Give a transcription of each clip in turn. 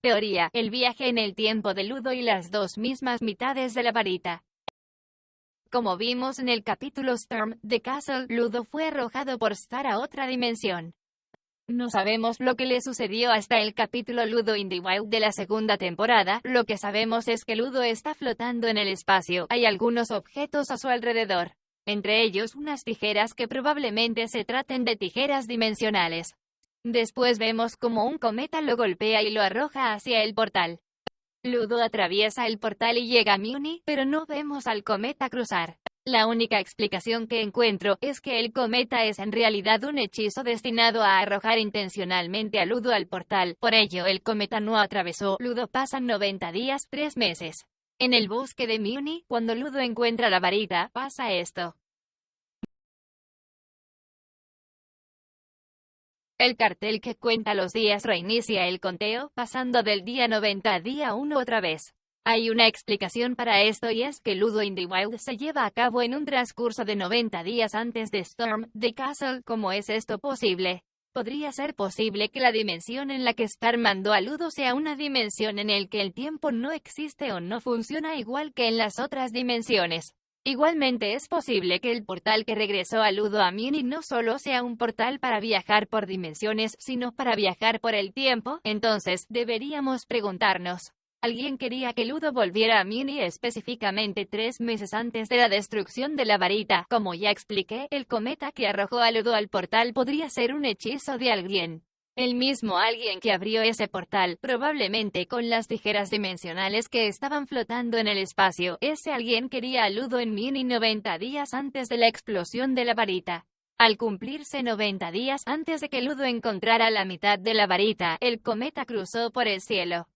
Teoría: el viaje en el tiempo de Ludo y las dos mismas mitades de la varita. Como vimos en el capítulo Storm the Castle, Ludo fue arrojado por Star a otra dimensión. No sabemos lo que le sucedió hasta el capítulo Ludo in the Wild de la segunda temporada. Lo que sabemos es que Ludo está flotando en el espacio. Hay algunos objetos a su alrededor, entre ellos unas tijeras que probablemente se traten de tijeras dimensionales. Después vemos como un cometa lo golpea y lo arroja hacia el portal. Ludo atraviesa el portal y llega a Muni, pero no vemos al cometa cruzar. La única explicación que encuentro es que el cometa es en realidad un hechizo destinado a arrojar intencionalmente a Ludo al portal. Por ello, el cometa no atravesó. Ludo pasa 90 días, 3 meses. En el bosque de Muni, cuando Ludo encuentra la varita, pasa esto. El cartel que cuenta los días reinicia el conteo, pasando del día 90 a día 1 otra vez. Hay una explicación para esto y es que Ludo in the Wild se lleva a cabo en un transcurso de 90 días antes de Storm the Castle. ¿Cómo es esto posible? ¿Podría ser posible que la dimensión en la que Star mandó a Ludo sea una dimensión en la que el tiempo no existe o no funciona igual que en las otras dimensiones? Igualmente es posible que el portal que regresó a Ludo a Muni no solo sea un portal para viajar por dimensiones, sino para viajar por el tiempo. Entonces, deberíamos preguntarnos, ¿alguien quería que Ludo volviera a Muni específicamente 3 meses antes de la destrucción de la varita? Como ya expliqué, el cometa que arrojó a Ludo al portal podría ser un hechizo de alguien. El mismo alguien que abrió ese portal, probablemente con las tijeras dimensionales que estaban flotando en el espacio. Ese alguien quería a Ludo en Muni 90 días antes de la explosión de la varita. Al cumplirse 90 días antes de que Ludo encontrara la mitad de la varita, el cometa cruzó por el cielo.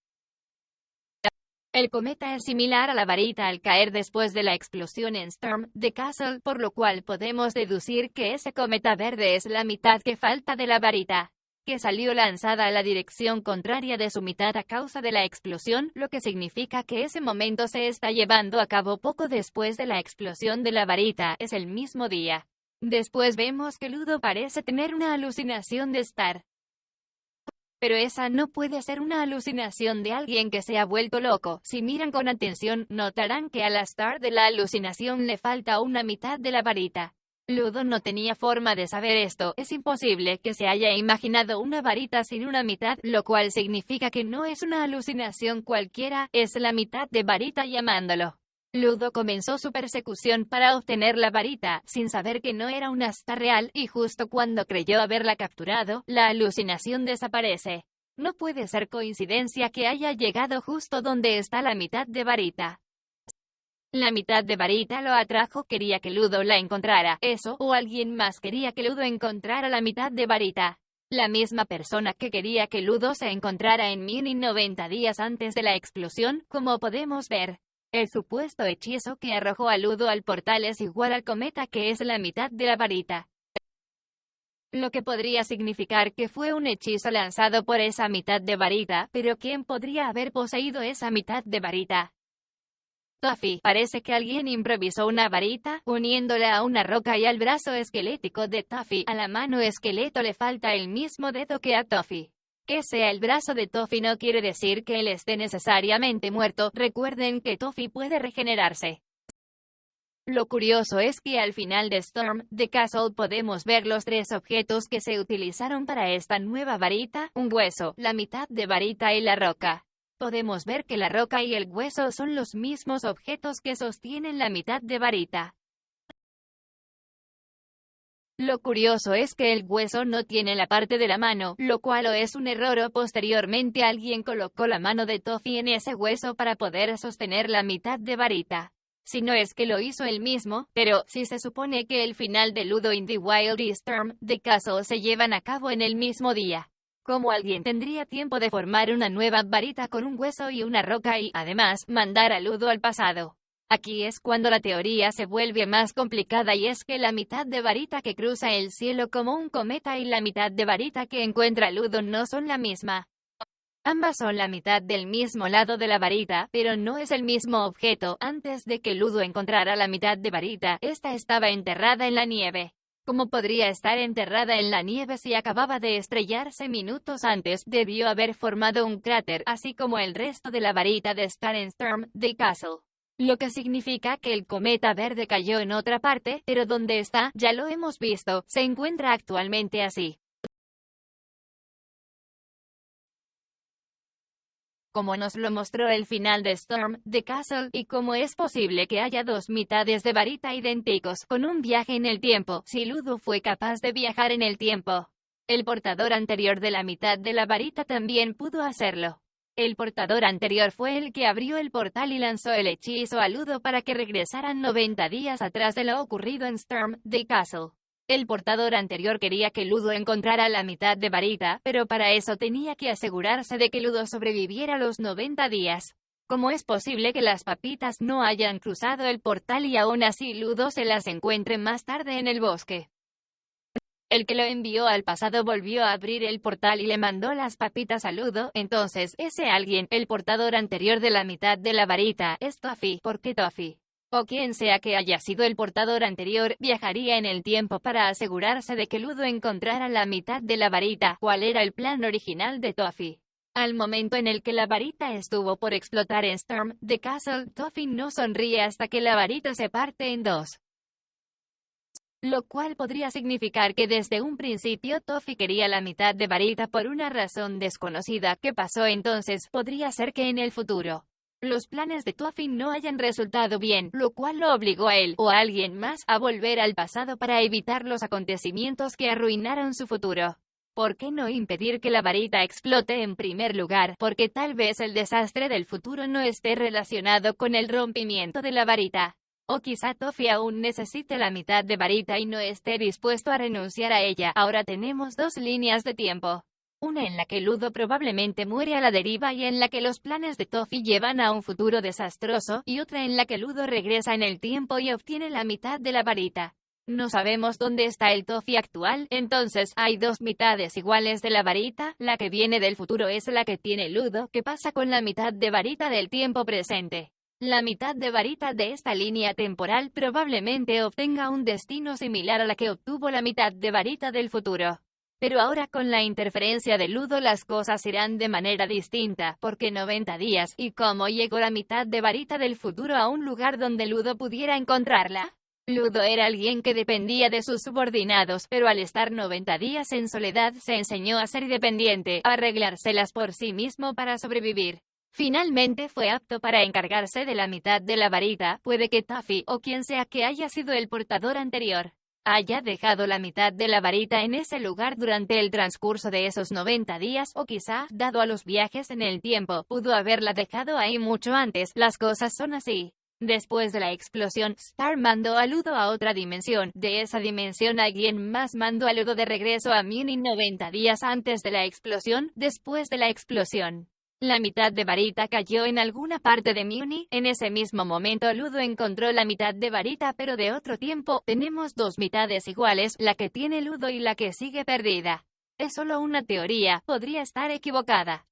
El cometa es similar a la varita al caer después de la explosión en Storm the Castle, por lo cual podemos deducir que ese cometa verde es la mitad que falta de la varita, que salió lanzada a la dirección contraria de su mitad a causa de la explosión, lo que significa que ese momento se está llevando a cabo poco después de la explosión de la varita. Es el mismo día. Después vemos que Ludo parece tener una alucinación de Star. Pero esa no puede ser una alucinación de alguien que se ha vuelto loco. Si miran con atención, notarán que a la Star de la alucinación le falta una mitad de la varita. Ludo no tenía forma de saber esto. Es imposible que se haya imaginado una varita sin una mitad, lo cual significa que no es una alucinación cualquiera, es la mitad de varita llamándolo. Ludo comenzó su persecución para obtener la varita, sin saber que no era una Star real, y justo cuando creyó haberla capturado, la alucinación desaparece. No puede ser coincidencia que haya llegado justo donde está la mitad de varita. La mitad de varita lo atrajo, quería que Ludo la encontrara, eso, o alguien más quería que Ludo encontrara la mitad de varita. La misma persona que quería que Ludo se encontrara en Muni 90 días antes de la explosión, como podemos ver. El supuesto hechizo que arrojó a Ludo al portal es igual al cometa que es la mitad de la varita. Lo que podría significar que fue un hechizo lanzado por esa mitad de varita, pero ¿quién podría haber poseído esa mitad de varita? Tuffy. Parece que alguien improvisó una varita, uniéndola a una roca y al brazo esquelético de Tuffy. A la mano esqueleto le falta el mismo dedo que a Tuffy. Que sea el brazo de Tuffy no quiere decir que él esté necesariamente muerto. Recuerden que Tuffy puede regenerarse. Lo curioso es que al final de Storm the Castle podemos ver los 3 objetos que se utilizaron para esta nueva varita: un hueso, la mitad de varita y la roca. Podemos ver que la roca y el hueso son los mismos objetos que sostienen la mitad de varita. Lo curioso es que el hueso no tiene la parte de la mano, lo cual o es un error o posteriormente alguien colocó la mano de Tuffy en ese hueso para poder sostener la mitad de varita. Si no es que lo hizo él mismo, pero si se supone que el final de Ludo in the Wild y Storm the Castle se llevan a cabo en el mismo día, ¿cómo alguien tendría tiempo de formar una nueva varita con un hueso y una roca y, además, mandar a Ludo al pasado? Aquí es cuando la teoría se vuelve más complicada, y es que la mitad de varita que cruza el cielo como un cometa y la mitad de varita que encuentra Ludo no son la misma. Ambas son la mitad del mismo lado de la varita, pero no es el mismo objeto. Antes de que Ludo encontrara la mitad de varita, esta estaba enterrada en la nieve. ¿Cómo podría estar enterrada en la nieve si acababa de estrellarse minutos antes? Debió haber formado un cráter, así como el resto de la varita de Staren de Castle. Lo que significa que el cometa verde cayó en otra parte, pero ¿dónde está? Ya lo hemos visto, se encuentra actualmente así. Como nos lo mostró el final de Storm the Castle, y cómo es posible que haya dos mitades de varita idénticos, con un viaje en el tiempo, si Ludo fue capaz de viajar en el tiempo. El portador anterior de la mitad de la varita también pudo hacerlo. El portador anterior fue el que abrió el portal y lanzó el hechizo a Ludo para que regresaran 90 días atrás de lo ocurrido en Storm the Castle. El portador anterior quería que Ludo encontrara la mitad de varita, pero para eso tenía que asegurarse de que Ludo sobreviviera los 90 días. ¿Cómo es posible que las papitas no hayan cruzado el portal y aún así Ludo se las encuentre más tarde en el bosque? El que lo envió al pasado volvió a abrir el portal y le mandó las papitas a Ludo. Entonces, ese alguien, el portador anterior de la mitad de la varita, es Toffee. ¿Por qué Toffee? O quien sea que haya sido el portador anterior, viajaría en el tiempo para asegurarse de que Ludo encontrara la mitad de la varita. ¿Cuál era el plan original de Toffee? Al momento en el que la varita estuvo por explotar en Storm the Castle, Toffee no sonríe hasta que la varita se parte en dos. Lo cual podría significar que desde un principio Toffee quería la mitad de varita por una razón desconocida. ¿Qué pasó entonces? Podría ser que en el futuro los planes de Toffee no hayan resultado bien, lo cual lo obligó a él, o a alguien más, a volver al pasado para evitar los acontecimientos que arruinaron su futuro. ¿Por qué no impedir que la varita explote en primer lugar? Porque tal vez el desastre del futuro no esté relacionado con el rompimiento de la varita. O quizá Toffee aún necesite la mitad de varita y no esté dispuesto a renunciar a ella. Ahora tenemos dos líneas de tiempo. Una en la que Ludo probablemente muere a la deriva y en la que los planes de Toffee llevan a un futuro desastroso, y otra en la que Ludo regresa en el tiempo y obtiene la mitad de la varita. No sabemos dónde está el Toffee actual, entonces hay dos mitades iguales de la varita. La que viene del futuro es la que tiene Ludo. ¿Qué pasa con la mitad de varita del tiempo presente? La mitad de varita de esta línea temporal probablemente obtenga un destino similar a la que obtuvo la mitad de varita del futuro. Pero ahora con la interferencia de Ludo las cosas irán de manera distinta, porque 90 días, ¿y cómo llegó la mitad de varita del futuro a un lugar donde Ludo pudiera encontrarla? Ludo era alguien que dependía de sus subordinados, pero al estar 90 días en soledad se enseñó a ser independiente, a arreglárselas por sí mismo para sobrevivir. Finalmente fue apto para encargarse de la mitad de la varita. Puede que Toffee, o quien sea que haya sido el portador anterior, haya dejado la mitad de la varita en ese lugar durante el transcurso de esos 90 días, o quizá, dado a los viajes en el tiempo, pudo haberla dejado ahí mucho antes. Las cosas son así. Después de la explosión, Star mandó a Ludo a otra dimensión. De esa dimensión alguien más mandó a Ludo de regreso a Muni 90 días antes de la explosión. Después de la explosión, la mitad de varita cayó en alguna parte de Muni. En ese mismo momento Ludo encontró la mitad de varita, pero de otro tiempo. Tenemos dos mitades iguales, la que tiene Ludo y la que sigue perdida. Es solo una teoría, podría estar equivocada.